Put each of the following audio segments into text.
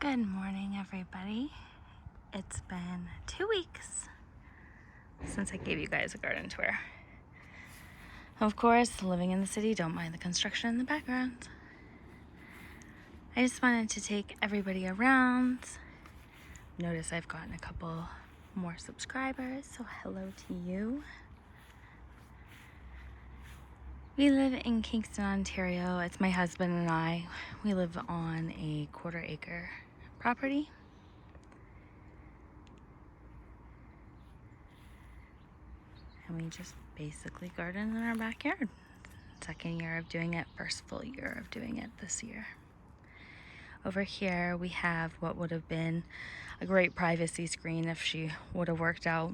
Good morning, everybody. It's been 2 weeks since I gave you guys a garden tour. Of course, living in the city, don't mind the construction in the background. I just wanted to take everybody around. Notice I've gotten a couple more subscribers, so hello to you. We live in Kingston, Ontario. It's my husband and I. We live on a 1/4 acre property. And we just basically garden in our backyard. Second year of doing it, first full year of doing it this year. Over here we have what would have been a great privacy screen if she would have worked out,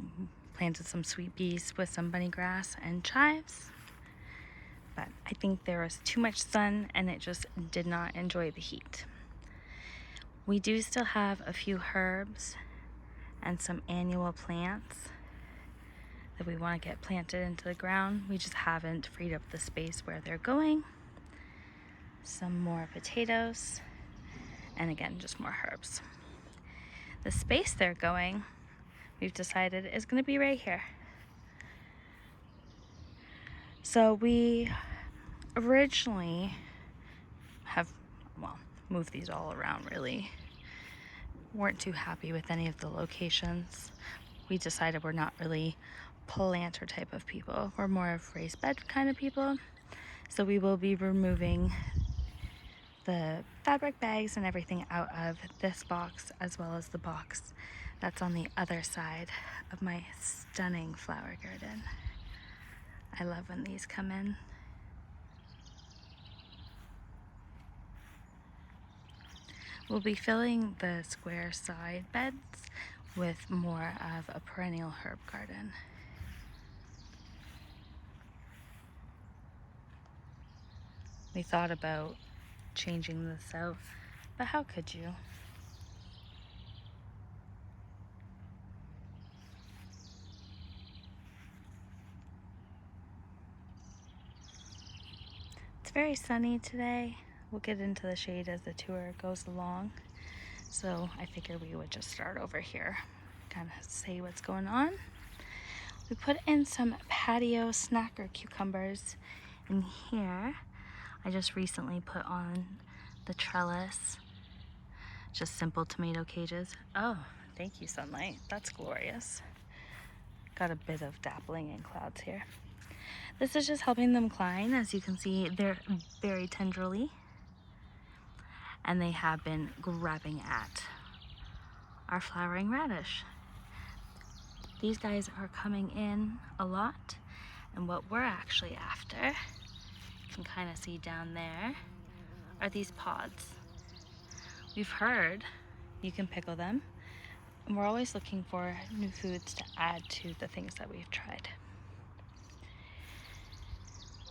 planted some sweet peas with some bunny grass and chives. But I think there was too much sun and it just did not enjoy the heat. We do still have a few herbs and some annual plants that we want to get planted into the ground. We just haven't freed up the space where they're going. Some more potatoes, and again, just more herbs. The space they're going, we've decided is going to be right here. So we originally have, moved these all around really. Weren't too happy with any of the locations. We decided we're not really planter type of people. We're more of raised bed kind of people. So we will be removing the fabric bags and everything out of this box, as well as the box that's on the other side of my stunning flower garden. I love when these come in. We'll be filling the square side beds with more of a perennial herb garden. We thought about changing this out, but how could you? It's very sunny today. We'll get into the shade as the tour goes along. So I figured we would just start over here, kind of see what's going on. We put in some patio snacker cucumbers in here. I just recently put on the trellis, just simple tomato cages. Oh, thank you, sunlight. That's glorious. Got a bit of dappling in clouds here. This is just helping them climb. As you can see, they're very tenderly, and they have been grabbing at our flowering radish. These guys are coming in a lot, and what we're actually after, you can kind of see down there, are these pods. We've heard you can pickle them, and we're always looking for new foods to add to the things that we've tried.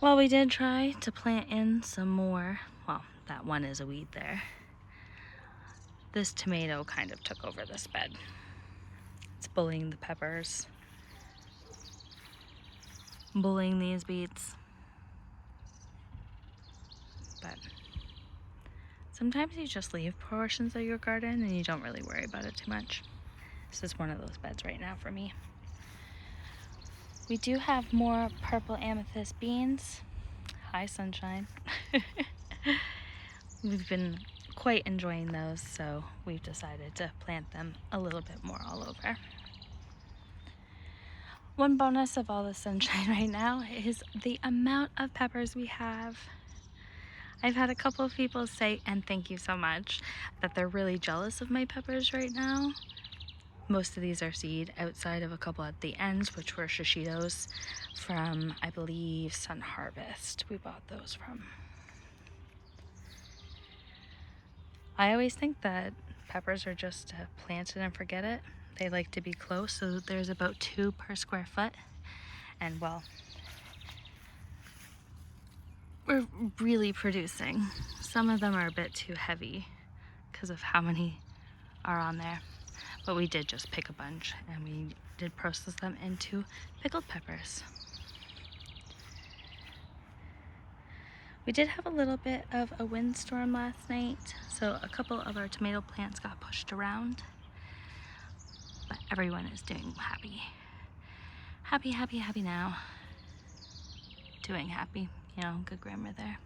Well, we did try to plant in some more. Well, that one is a weed there. This tomato kind of took over this bed. It's bullying the peppers, bullying these beets. But sometimes you just leave portions of your garden and you don't really worry about it too much. This is one of those beds right now for me. We do have more purple amethyst beans. Hi, sunshine. We've been quite enjoying those, so we've decided to plant them a little bit more all over. One bonus of all the sunshine right now is the amount of peppers we have. I've had a couple of people say, and thank you so much, that they're really jealous of my peppers right now. Most of these are seed, outside of a couple at the ends, which were shishitos from, I believe, Sun Harvest. We bought those from. I always think that peppers are just plant it and forget it. They like to be close, so there's about 2 per square foot. And well, we're really producing. Some of them are a bit too heavy because of how many are on there. But we did just pick a bunch and we did process them into pickled peppers. We did have a little bit of a windstorm last night, so a couple of our tomato plants got pushed around, but everyone is doing happy. Happy, happy, happy now. Doing happy, you know, good grammar there.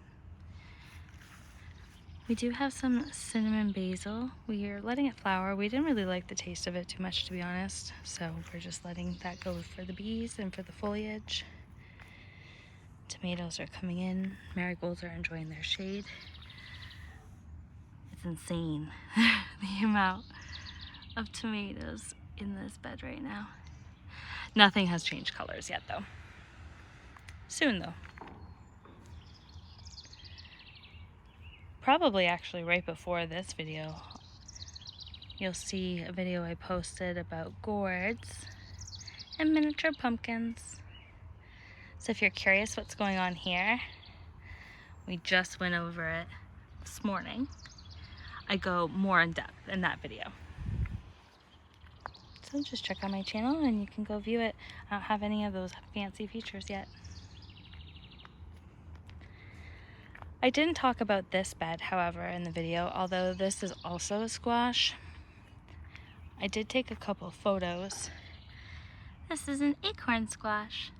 We do have some cinnamon basil. We are letting it flower. We didn't really like the taste of it too much, to be honest, so we're just letting that go for the bees and for the foliage. Tomatoes are coming in. Marigolds are enjoying their shade. It's insane the amount of tomatoes in this bed right now. Nothing has changed colors yet though. Soon though. Probably actually right before this video, you'll see a video I posted about gourds and miniature pumpkins. So if you're curious what's going on here, we just went over it this morning. I go more in depth in that video. So just check out my channel and you can go view it. I don't have any of those fancy features yet. I didn't talk about this bed, however, in the video, although this is also a squash. I did take a couple of photos. This is an acorn squash,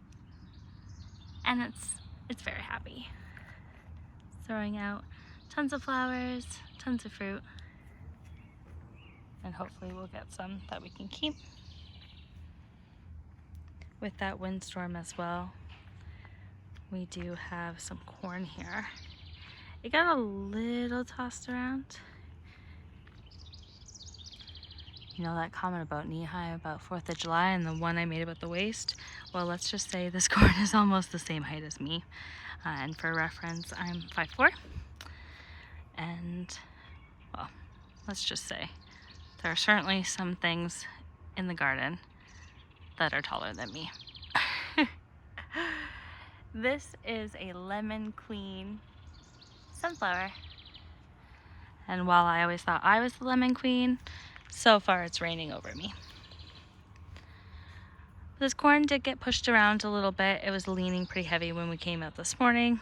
and it's very happy. Throwing out tons of flowers, tons of fruit, and hopefully we'll get some that we can keep. With that windstorm as well, we do have some corn here. It got a little tossed around. You know that comment about knee-high about 4th of July and the one I made about the waist? Well, let's just say this corn is almost the same height as me. And for reference, I'm 5'4". And, well, let's just say there are certainly some things in the garden that are taller than me. This is a lemon queen sunflower. And while I always thought I was the lemon queen, so far it's raining over me. This corn did get pushed around a little bit. It was leaning pretty heavy when we came out this morning.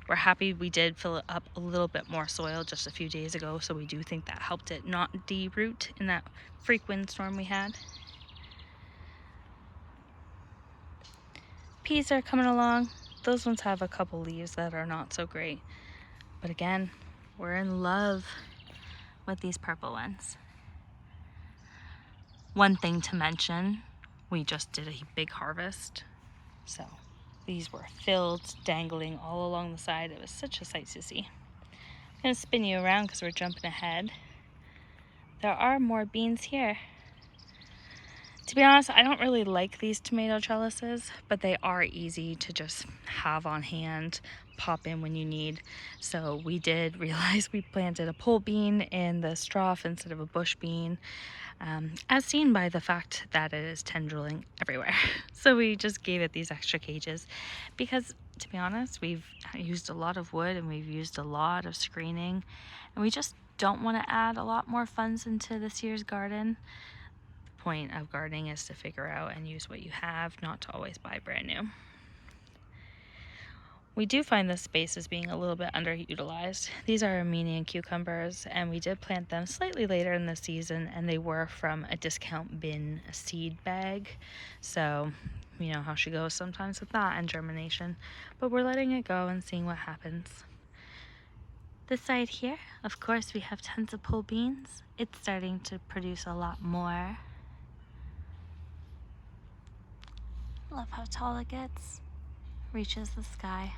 We're happy we did fill it up a little bit more soil just a few days ago, so we do think that helped it not de-root in that freak windstorm we had. Peas are coming along. Those ones have a couple leaves that are not so great. But again, we're in love with these purple ones. One thing to mention, we just did a big harvest. So these were filled, dangling all along the side. It was such a sight to see. I'm gonna spin you around because we're jumping ahead. There are more beans here. To be honest, I don't really like these tomato trellises, but they are easy to just have on hand, pop in when you need. So we did realize we planted a pole bean in the trough instead of a bush bean, as seen by the fact that it is tendriling everywhere. So we just gave it these extra cages because, to be honest, we've used a lot of wood and we've used a lot of screening, and we just don't want to add a lot more funds into this year's garden. Point of gardening is to figure out and use what you have, not to always buy brand new. We do find this space as being a little bit underutilized. These are Armenian cucumbers, and we did plant them slightly later in the season, and they were from a discount bin seed bag. So, you know how she goes sometimes with that and germination. But we're letting it go and seeing what happens. This side here, of course, we have tons of pole beans. It's starting to produce a lot more. Love how tall it gets. Reaches the sky.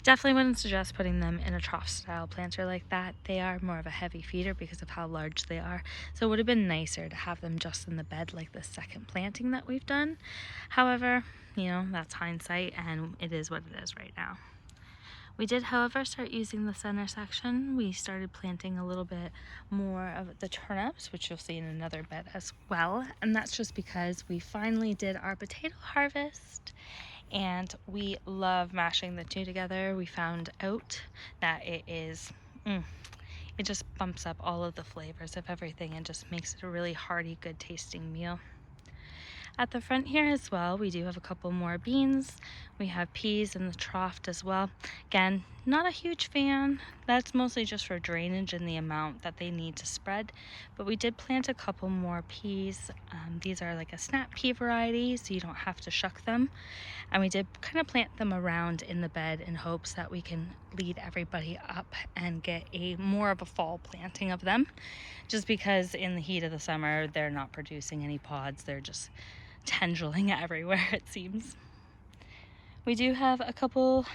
Definitely wouldn't suggest putting them in a trough style planter like that. They are more of a heavy feeder because of how large they are. So it would have been nicer to have them just in the bed like the second planting that we've done. However, you know, that's hindsight and it is what it is right now. We did, however, start using the center section. We started planting a little bit more of the turnips, which you'll see in another bed as well. And that's just because we finally did our potato harvest and we love mashing the two together. We found out that it is, it just bumps up all of the flavors of everything and just makes it a really hearty, good tasting meal. At the front here as well, we do have a couple more beans. We have peas in the trough as well. Again, not a huge fan. That's mostly just for drainage and the amount that they need to spread. But we did plant a couple more peas. These are like a snap pea variety, so you don't have to shuck them. And we did kind of plant them around in the bed in hopes that we can lead everybody up and get more of a fall planting of them. Just because in the heat of the summer, they're not producing any pods. They're just tendriling everywhere, it seems. We do have a couple,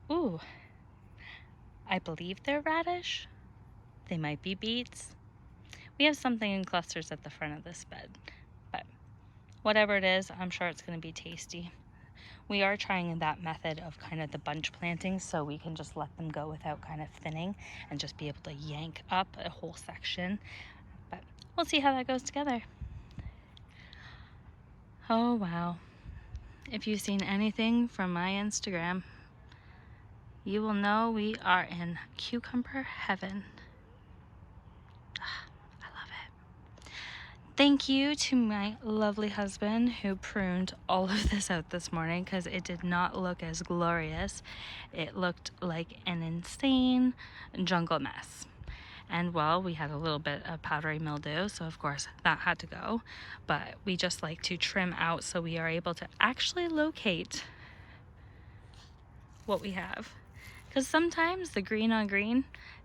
I believe they're radish. They might be beets. We have something in clusters at the front of this bed, but whatever it is, I'm sure it's going to be tasty. We are trying that method of kind of the bunch planting, so we can just let them go without kind of thinning and just be able to yank up a whole section. But we'll see how that goes together. Oh wow. If you've seen anything from my Instagram, you will know we are in cucumber heaven. I love it. Thank you to my lovely husband who pruned all of this out this morning, because it did not look as glorious. It looked like an insane jungle mess. And well, we had a little bit of powdery mildew, so of course that had to go. But we just like to trim out so we are able to actually locate what we have. Because sometimes the green on green,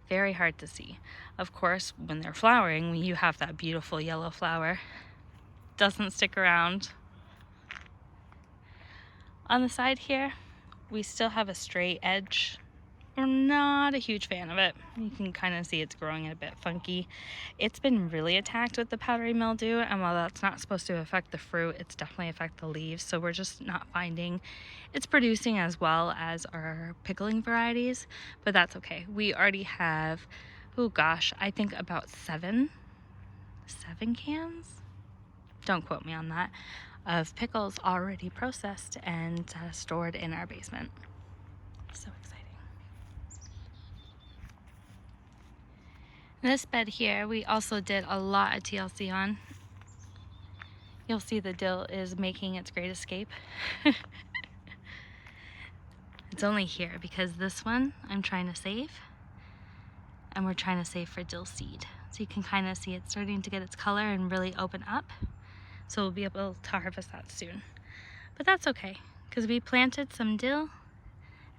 very hard to see. Of course, when they're flowering, you have that beautiful yellow flower. Doesn't stick around. On the side here, we still have a straight edge. We're not a huge fan of it. You can kind of see it's growing a bit funky. It's been really attacked with the powdery mildew, and while that's not supposed to affect the fruit, it's definitely affect the leaves, so we're just not finding it's producing as well as our pickling varieties, but that's okay. We already have, oh gosh, I think about seven cans, don't quote me on that, of pickles already processed and stored in our basement. So exciting. This bed here, we also did a lot of TLC on. You'll see the dill is making its great escape. It's only here because this one I'm trying to save, and we're trying to save for dill seed. So you can kind of see it starting to get its color and really open up. So we'll be able to harvest that soon. But that's okay, because we planted some dill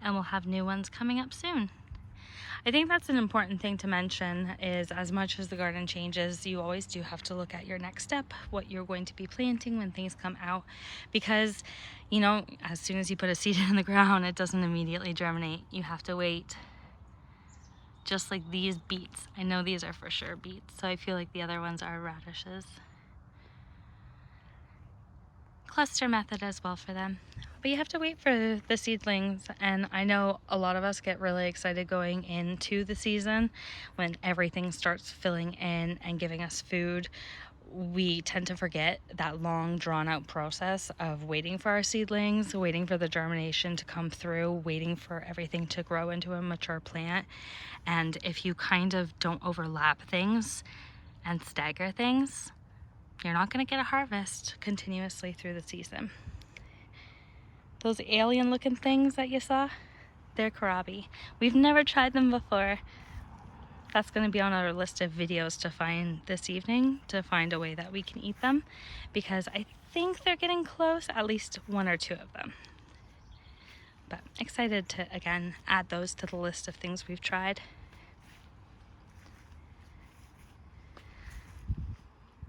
and we'll have new ones coming up soon. I think that's an important thing to mention, is as much as the garden changes, you always do have to look at your next step, what you're going to be planting when things come out, because you know, as soon as you put a seed in the ground, it doesn't immediately germinate. You have to wait. Just like these beets. I know these are for sure beets, so I feel like the other ones are radishes. Cluster method as well for them. But you have to wait for the seedlings, and I know a lot of us get really excited going into the season when everything starts filling in and giving us food. We tend to forget that long drawn out process of waiting for our seedlings, waiting for the germination to come through, waiting for everything to grow into a mature plant. And if you kind of don't overlap things and stagger things, you're not going to get a harvest continuously through the season. Those alien looking things that you saw, they're kohlrabi. We've never tried them before. That's going to be on our list of videos to find this evening, to find a way that we can eat them, because I think they're getting close, at least one or two of them. But excited to, again, add those to the list of things we've tried.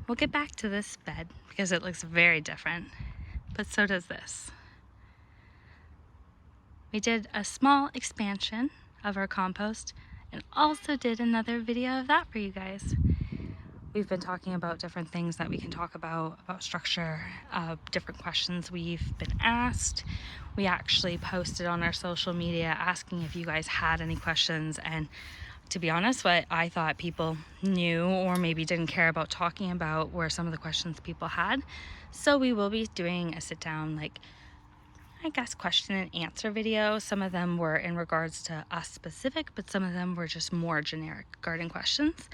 We'll get back to this bed because it looks very different, but so does this. We did a small expansion of our compost and also did another video of that for you guys. We've been talking about different things that we can talk about structure, different questions we've been asked. We actually posted on our social media asking if you guys had any questions, and to be honest, what I thought people knew or maybe didn't care about talking about were some of the questions people had. So we will be doing a sit down, like, I guess, question and answer video. Some of them were in regards to us specific, but some of them were just more generic garden questions.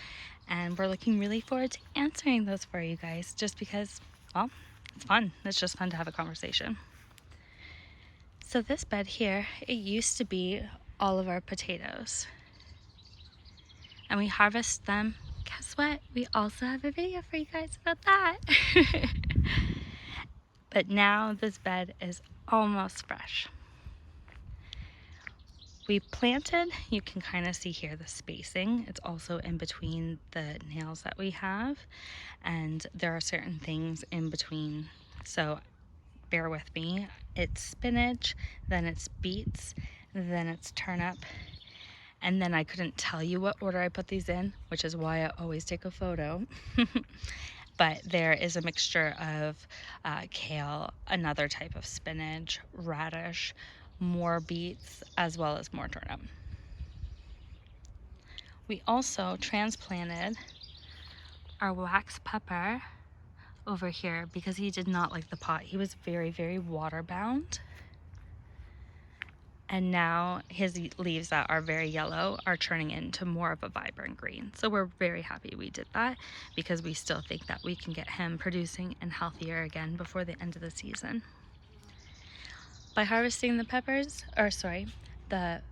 And we're looking really forward to answering those for you guys, just because, well, it's fun. It's just fun to have a conversation. So this bed here, it used to be all of our potatoes. And we harvest them. Guess what? We also have a video for you guys about that. But now this bed is almost fresh. We planted, you can kind of see here the spacing. It's also in between the nails that we have, and there are certain things in between. So bear with me. It's spinach, then it's beets, then it's turnip, and then I couldn't tell you what order I put these in, which is why I always take a photo. But there is a mixture of kale, another type of spinach, radish, more beets, as well as more turnip. We also transplanted our wax pepper over here because he did not like the pot. He was very, very water bound. And now his leaves that are very yellow are turning into more of a vibrant green. So we're very happy we did that because we still think that we can get him producing and healthier again before the end of the season. By harvesting the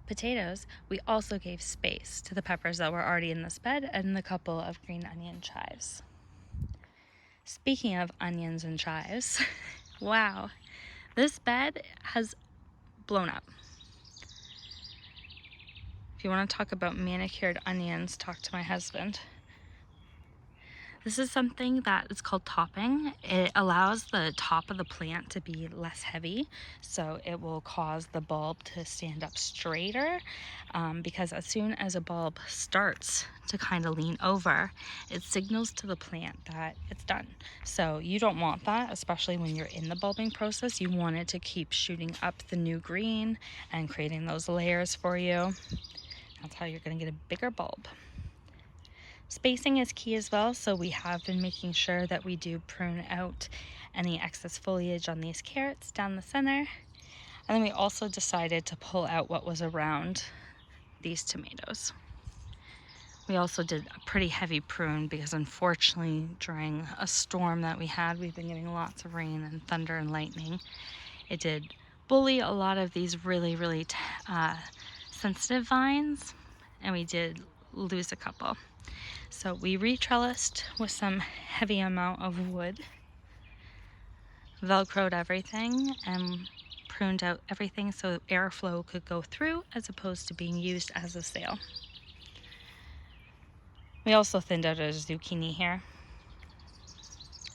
potatoes, we also gave space to the peppers that were already in this bed and the couple of green onion chives. Speaking of onions and chives, wow, this bed has blown up. If you want to talk about manicured onions, talk to my husband. This is something that is called topping. It allows the top of the plant to be less heavy, so it will cause the bulb to stand up straighter, because as soon as a bulb starts to kind of lean over, it signals to the plant that it's done. So you don't want that, especially when you're in the bulbing process. You want it to keep shooting up the new green and creating those layers for you. That's how you're going to get a bigger bulb. Spacing is key as well, so we have been making sure that we do prune out any excess foliage on these carrots down the center. And then we also decided to pull out what was around these tomatoes. We also did a pretty heavy prune because unfortunately during a storm that we had, we've been getting lots of rain and thunder and lightning. It did bully a lot of these really, really sensitive vines, and we did lose a couple. So we re-trellised with some heavy amount of wood, velcroed everything, and pruned out everything so airflow could go through as opposed to being used as a sail. We also thinned out a zucchini here.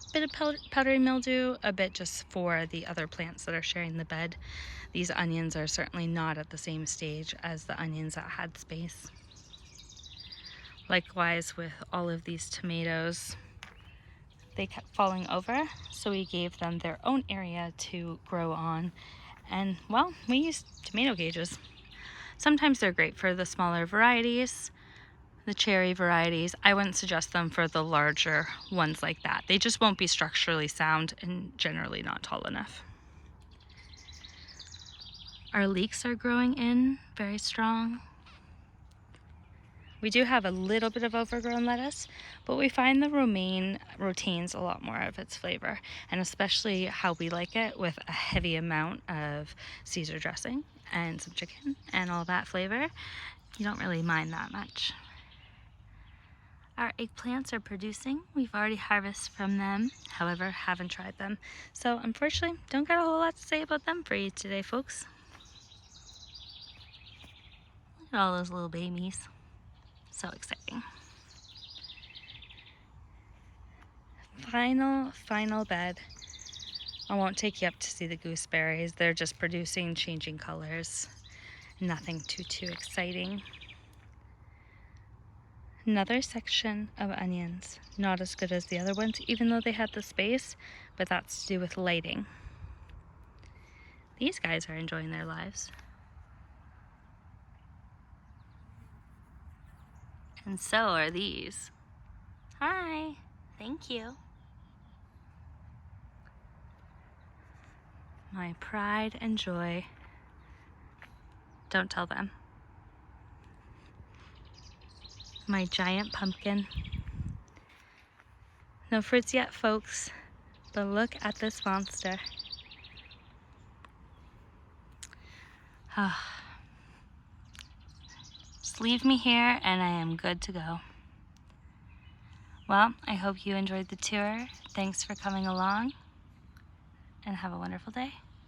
A bit of powdery mildew, a bit just for the other plants that are sharing the bed. These onions are certainly not at the same stage as the onions that had space. Likewise with all of these tomatoes, they kept falling over, so we gave them their own area to grow on. And well, we used tomato cages. Sometimes they're great for the smaller varieties, the cherry varieties. I wouldn't suggest them for the larger ones like that. They just won't be structurally sound and generally not tall enough. Our leeks are growing in very strong. We do have a little bit of overgrown lettuce, but we find the romaine retains a lot more of its flavor, and especially how we like it with a heavy amount of Caesar dressing and some chicken and all that flavor. You don't really mind that much. Our eggplants are producing. We've already harvested from them, however, haven't tried them. So unfortunately, don't got a whole lot to say about them for you today, folks. Look at all those little babies. So exciting. Final bed. I won't take you up to see the gooseberries. They're just producing, changing colors. Nothing too exciting. Another section of onions. Not as good as the other ones, even though they had the space, but that's to do with lighting. These guys are enjoying their lives. And so are these. Hi, thank you. My pride and joy. Don't tell them. My giant pumpkin. No fruits yet, folks. But look at this monster. Just leave me here and I am good to go. Well, I hope you enjoyed the tour. Thanks for coming along and have a wonderful day.